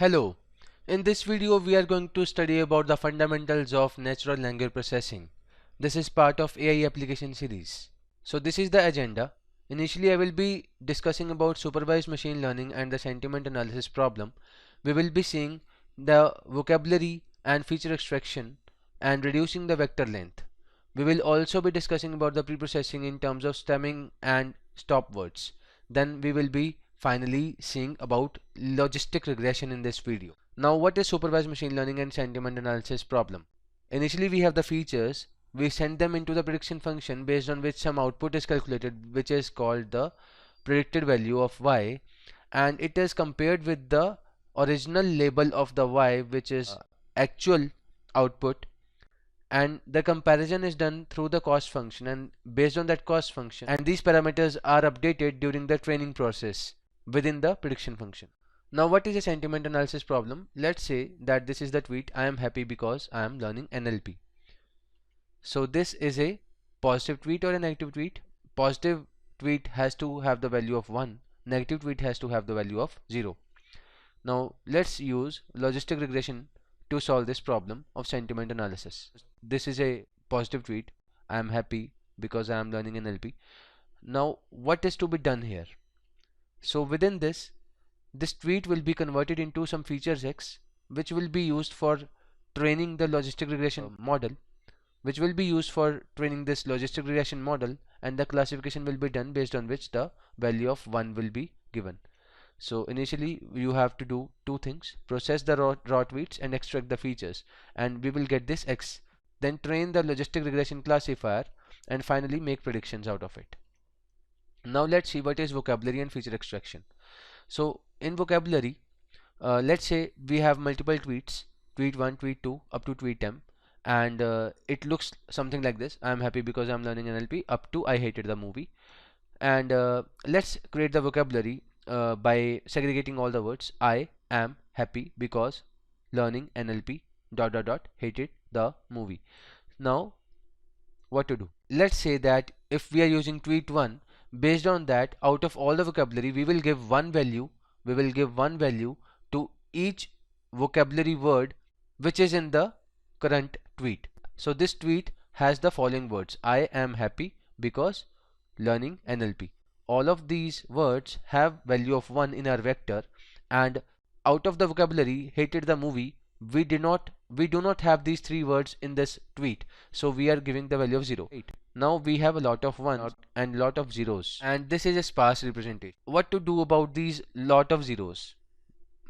Hello, in this video we are going to study about the fundamentals of natural language processing. This is part of AI application series. So this is the agenda. Initially I will be discussing about supervised machine learning and the sentiment analysis problem. We will be seeing the vocabulary and feature extraction and reducing the vector length. We will also be discussing about the preprocessing in terms of stemming and stop words. Then we will be finally seeing about logistic regression in this video. Now what is supervised machine learning and sentiment analysis problem? Initially we have the features, we send them into the prediction function based on which some output is calculated, which is called the predicted value of y, and it is compared with the original label of the y, which is actual output, and the comparison is done through the cost function, and based on that cost function, and these parameters are updated during the training process within the prediction function. Now what is a sentiment analysis problem? Let's say that this is the tweet, I am happy because I am learning NLP. So this is a positive tweet or a negative tweet. Positive tweet has to have the value of 1, negative tweet has to have the value of 0. Now let's use logistic regression to solve this problem of sentiment analysis. This is a positive tweet, I am happy because I am learning NLP. Now what is to be done here? So within this tweet will be converted into some features X, which will be used for training the logistic regression model, and the classification will be done based on which the value of 1 will be given. So initially you have to do two things: process the raw tweets and extract the features, and we will get this X. Then train the logistic regression classifier and finally make predictions out of it. Now let's see what is vocabulary and feature extraction. So in vocabulary, let's say we have multiple tweets, tweet 1, tweet 2 up to tweet m, and it looks something like this: I am happy because I am learning NLP up to I hated the movie. And let's create the vocabulary by segregating all the words. I am happy because learning NLP ... hated the movie. Now what to do? Let's say that if we are using tweet 1, based on that, out of all the vocabulary we will give one value to each vocabulary word which is in the current tweet. So this tweet has the following words: I am happy because learning NLP. All of these words have value of 1 in our vector, and out of the vocabulary hated the movie, we do not have these three words in this tweet, so we are giving the value of 0. Now we have a lot of 1s and lot of zeros, and this is a sparse representation. What to do about these lot of zeros?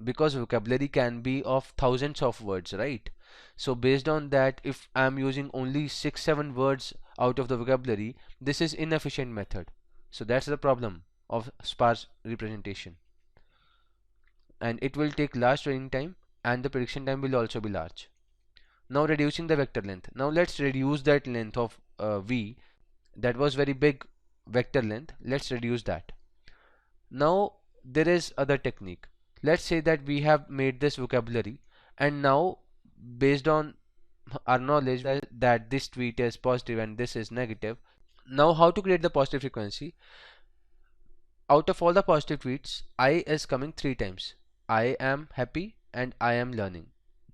Because vocabulary can be of thousands of words, right? So based on that, if I am using only 6-7 words out of the vocabulary, this is inefficient method. So that's the problem of sparse representation, and it will take large training time, and the prediction time will also be large. Now reducing the vector length. Now let's reduce that length of v. That was very big vector length. Let's reduce that. Now there is other technique. Let's say that we have made this vocabulary, and now based on our knowledge that this tweet is positive and this is negative. Now how to create the positive frequency? Out of all the positive tweets, I is coming 3 times. I am happy and I am learning.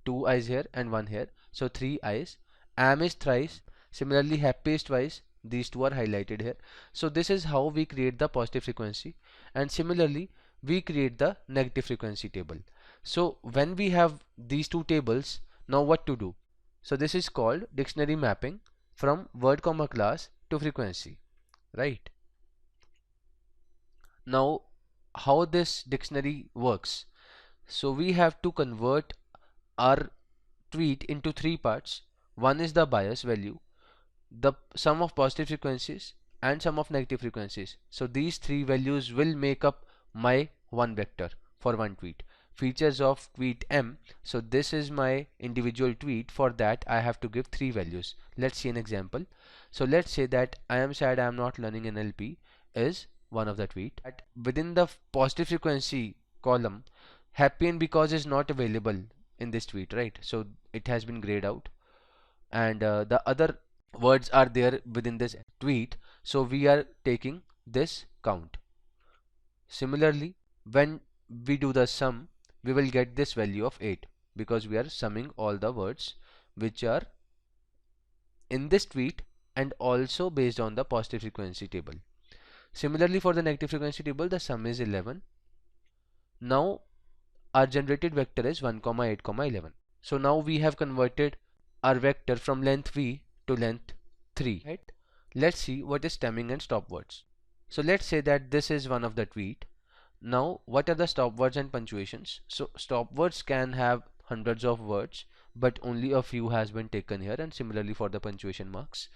2 I's here and 1 here, so 3 I's. Am is thrice. Similarly, happy is twice. These two are highlighted here. So this is how we create the positive frequency, and similarly we create the negative frequency table. So when we have these two tables, now what to do? So this is called dictionary mapping from word comma class to frequency, right? Now how this dictionary works? So we have to convert our tweet into 3 parts. One is the bias value, the sum of positive frequencies, and sum of negative frequencies. So these 3 values will make up my one vector for one tweet. Features of tweet m. So this is my individual tweet. For that I have to give 3 values. Let's see an example. So let's say that I am sad I am not learning NLP is one of the tweet. Within the positive frequency column, happy and because is not available in this tweet, right? So it has been grayed out, and the other words are there within this tweet, so we are taking this count. Similarly, when we do the sum, we will get this value of 8 because we are summing all the words which are in this tweet and also based on the positive frequency table. Similarly, for the negative frequency table, the sum is 11. Now our generated vector is 1, 8, 11. So now we have converted our vector from length v to length 3. Right? Let's see what is stemming and stop words. So let's say that this is one of the tweet. Now what are the stop words and punctuations? So stop words can have hundreds of words, but only a few has been taken here, and similarly for the punctuation marks.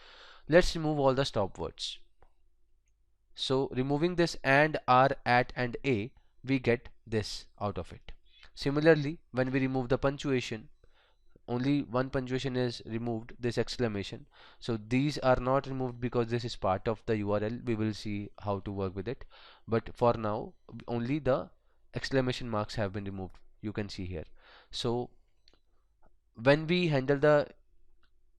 Let's remove all the stop words. So removing this and, are, at and a, we get this out of it. Similarly, when we remove the punctuation, only one punctuation is removed, this exclamation. So these are not removed because this is part of the URL. We will see how to work with it, but for now only the exclamation marks have been removed, you can see here. So when we handle the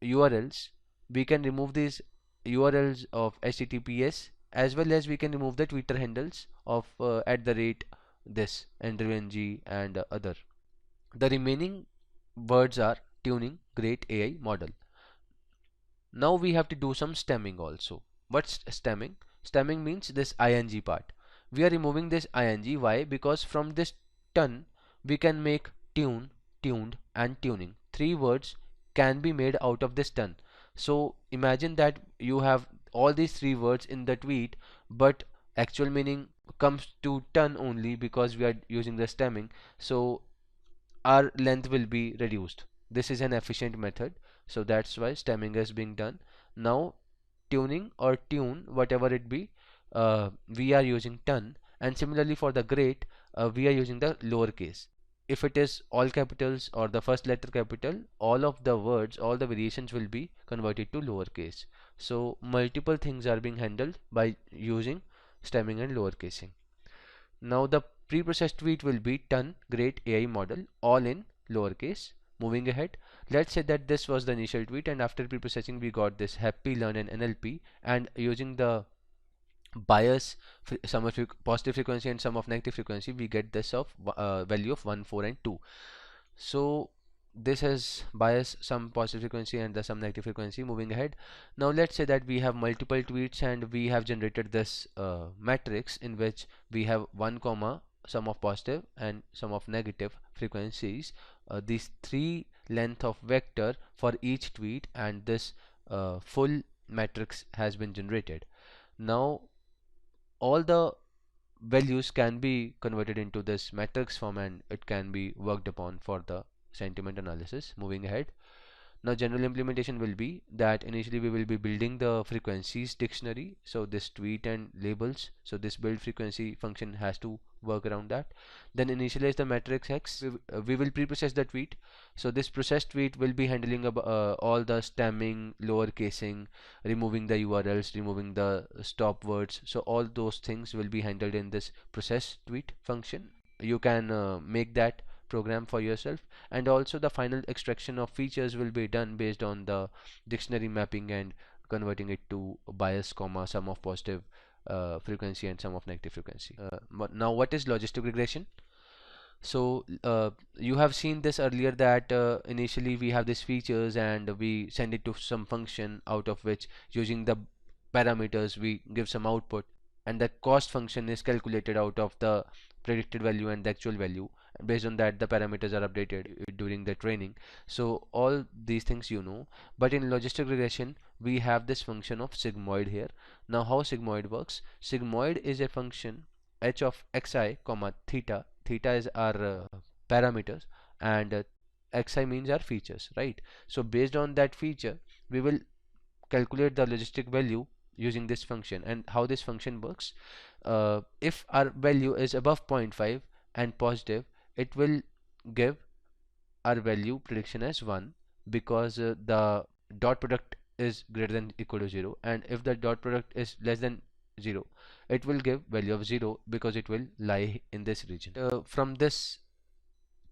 URLs, we can remove these URLs of HTTPS, as well as we can remove the Twitter handles of @ this AndrewNG and other. The remaining words are tuning, great AI model. Now we have to do some stemming also. What's stemming? Stemming means this ing part. We are removing this ing. Why? Because from this ton we can make tune, tuned and tuning. 3 words can be made out of this ton. So imagine that you have all these 3 words in the tweet, but actual meaning comes to ton only because we are using the stemming. So our length will be reduced. This is an efficient method, so that's why stemming is being done. Now tuning or tune, whatever it be, we are using ton, and similarly for the great, we are using the lowercase. If it is all capitals or the first letter capital, all of the words, all the variations will be converted to lowercase. So multiple things are being handled by using stemming and lowercasing. Now the pre-processed tweet will be ton great AI model, all in lowercase. Moving ahead, let's say that this was the initial tweet, and after pre-processing we got this happy learn and NLP, and using the bias, sum of positive frequency and sum of negative frequency, we get this of value of 1, 4 and 2. So this has bias, some positive frequency and the some negative frequency. Moving ahead, now let's say that we have multiple tweets and we have generated this matrix in which we have 1 comma sum of positive and sum of negative frequencies, these 3 length of vector for each tweet, and this full matrix has been generated. Now all the values can be converted into this matrix form and it can be worked upon for the sentiment analysis. Moving ahead, now general implementation will be that initially we will be building the frequencies dictionary, so this tweet and labels, so this build frequency function has to work around that. Then initialize the matrix hex. We will pre-process the tweet, so this processed tweet will be handling all the stemming, lower casing, removing the URLs, removing the stop words, so all those things will be handled in this process tweet function. You can make that program for yourself, and also the final extraction of features will be done based on the dictionary mapping and converting it to bias comma sum of positive frequency and sum of negative frequency. But now what is logistic regression? So you have seen this earlier that initially we have these features and we send it to some function, out of which using the parameters we give some output, and the cost function is calculated out of the predicted value and the actual value. Based on that the parameters are updated during the training. So all these things you know, but in logistic regression we have this function of sigmoid here. Now how sigmoid works? Sigmoid is a function h of xi comma theta. Theta is our parameters, and xi means our features, right? So based on that feature we will calculate the logistic value using this function. And how this function works, if our value is above 0.5 and positive, it will give our value prediction as 1, because the dot product is greater than equal to 0, and if the dot product is less than 0, it will give value of 0 because it will lie in this region. From this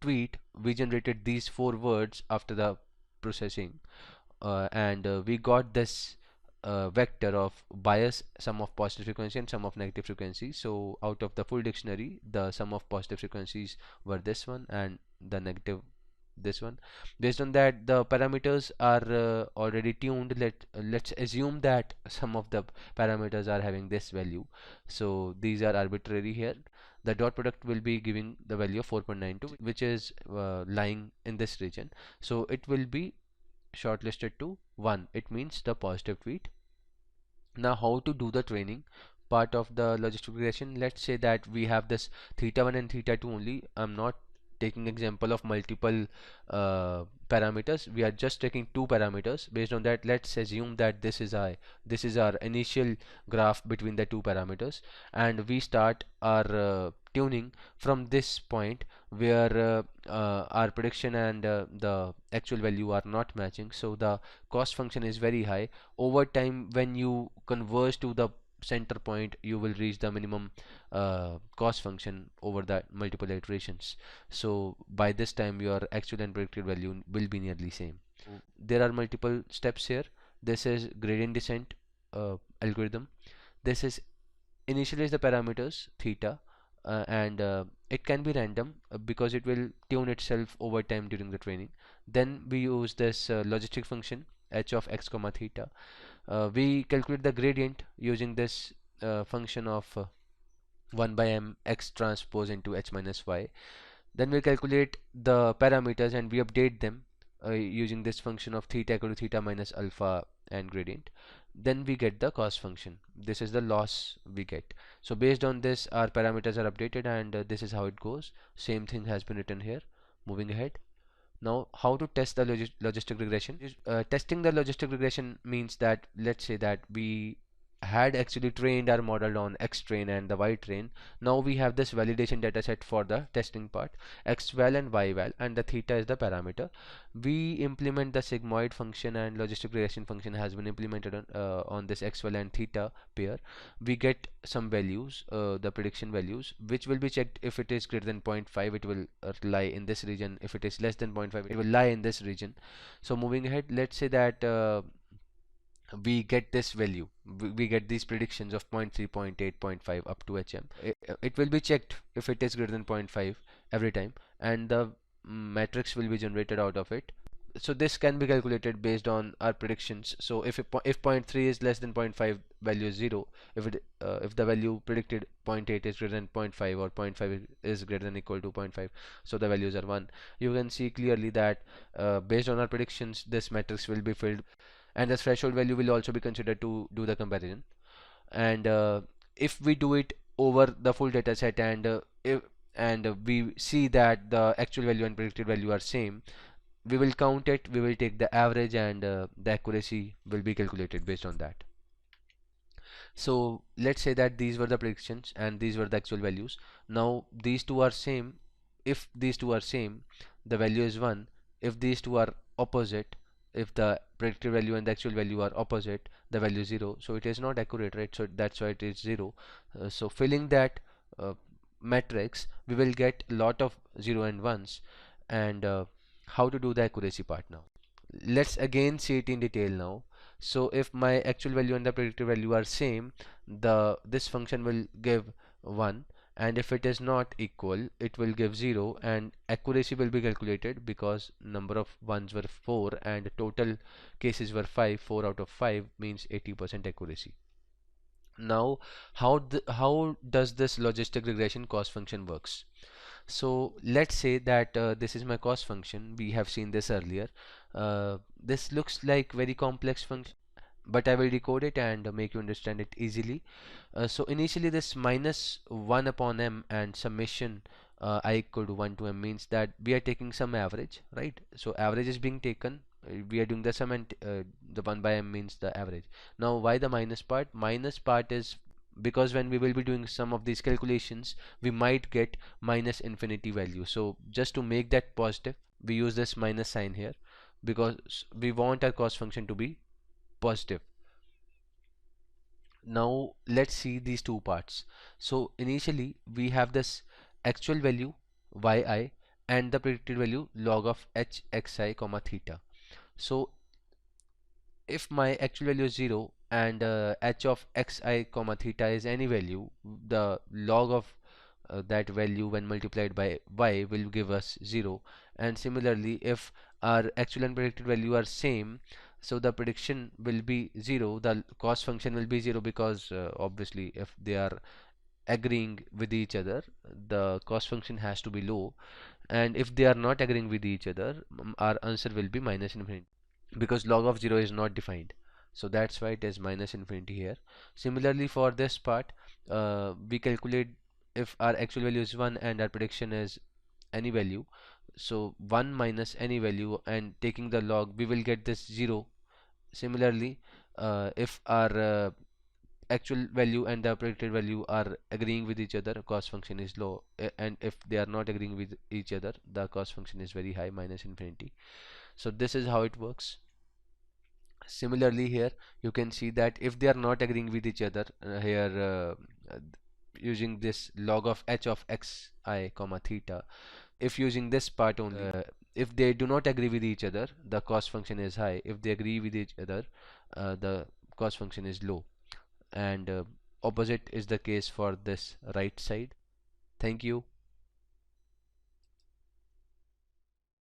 tweet we generated these 4 words after the processing, and we got this vector of bias, sum of positive frequency and sum of negative frequency. So out of the full dictionary, the sum of positive frequencies were this one and the negative this one. Based on that, the parameters are already tuned. Let's assume that some of the parameters are having this value, so these are arbitrary here. The dot product will be giving the value of 4.92, which is lying in this region, so it will be shortlisted to 1. It means the positive tweet. Now how to do the training part of the logistic regression? Let's say that we have this theta 1 and theta 2 only. I'm not taking example of multiple parameters. We are just taking two parameters. Based on that, let's assume that this is our initial graph between the two parameters, and we start our tuning from this point where our prediction and the actual value are not matching, so the cost function is very high. Over time, when you converge to the center point, you will reach the minimum cost function over the multiple iterations. So by this time, your actual and predicted value will be nearly same. There are multiple steps here. This is gradient descent algorithm. This is initialize the parameters theta, and it can be random because it will tune itself over time during the training. Then we use this logistic function h of x comma theta. We calculate the gradient using this function of 1 by m x transpose into h minus y. Then we calculate the parameters and we update them using this function of theta equal to theta minus alpha and gradient. Then we get the cost function. This is the loss we get. So based on this, our parameters are updated, and this is how it goes. Same thing has been written here. Moving ahead. Now, how to test the logistic regression? Testing the logistic regression means that, let's say that we had actually trained our model on X train and the Y train. Now we have this validation data set for the testing part, X val and Y val, and the theta is the parameter. We implement the sigmoid function, and logistic regression function has been implemented on this X val and theta pair. We get some values, the prediction values, which will be checked. If it is greater than 0.5, it will lie in this region. If it is less than 0.5, it will lie in this region. So moving ahead, let's say that we get this value, we get these predictions of 0.3, 0.8, 0.5 up to hm. It will be checked if it is greater than 0.5 every time, and the matrix will be generated out of it. So this can be calculated based on our predictions. So if if 0.3 is less than 0.5, value is 0. If the value predicted 0.8 is greater than 0.5, or 0.5 is greater than equal to 0.5, so the values are 1. You can see clearly that based on our predictions, this matrix will be filled, and the threshold value will also be considered to do the comparison. And if we do it over the full data set, and we see that the actual value and predicted value are same, we will count it, we will take the average, and the accuracy will be calculated based on that. So let's say that these were the predictions and these were the actual values. Now these two are same. If these two are same, the value is 1. If these two are opposite, if the predicted value and the actual value are opposite, the value is 0. So it is not accurate, right? So that's why it is 0. So filling that matrix, we will get a lot of 0 and 1s. And how to do the accuracy part now? Let's again see it in detail now. So if my actual value and the predicted value are same, this function will give 1, and if it is not equal, it will give 0, and accuracy will be calculated because number of ones were 4 and total cases were 5. 4 out of 5 means 80% accuracy. Now how does this logistic regression cost function works? So let's say that this is my cost function. We have seen this earlier. This looks like very complex function, but I will decode it and make you understand it easily. So initially this minus 1 upon m and summation I equal to 1 to m means that we are taking some average, right? So average is being taken. We are doing the sum, and the 1 by m means the average. Now why the minus part? Minus part is because when we will be doing some of these calculations, we might get minus infinity value. So just to make that positive, we use this minus sign here because we want our cost function to be positive. Now let's see these two parts. So initially we have this actual value yi and the predicted value log of h xi comma theta. So if my actual value is 0, and h of xi comma theta is any value, the log of that value when multiplied by y will give us 0. And similarly, if our actual and predicted value are same, so the prediction will be 0, the cost function will be 0, because obviously if they are agreeing with each other, the cost function has to be low. And if they are not agreeing with each other, our answer will be minus infinity, because log of 0 is not defined. So that's why it is minus infinity here. Similarly, for this part, we calculate if our actual value is 1 and our prediction is any value. So 1 minus any value, and taking the log, we will get this 0. Similarly, if our actual value and the predicted value are agreeing with each other, cost function is low, and if they are not agreeing with each other, the cost function is very high, minus infinity. So this is how it works. Similarly, here you can see that if they are not agreeing with each other, uh, using this log of h of x I comma theta, if using this part only, if they do not agree with each other, the cost function is high. If they agree with each other, the cost function is low. And opposite is the case for this right side. Thank you.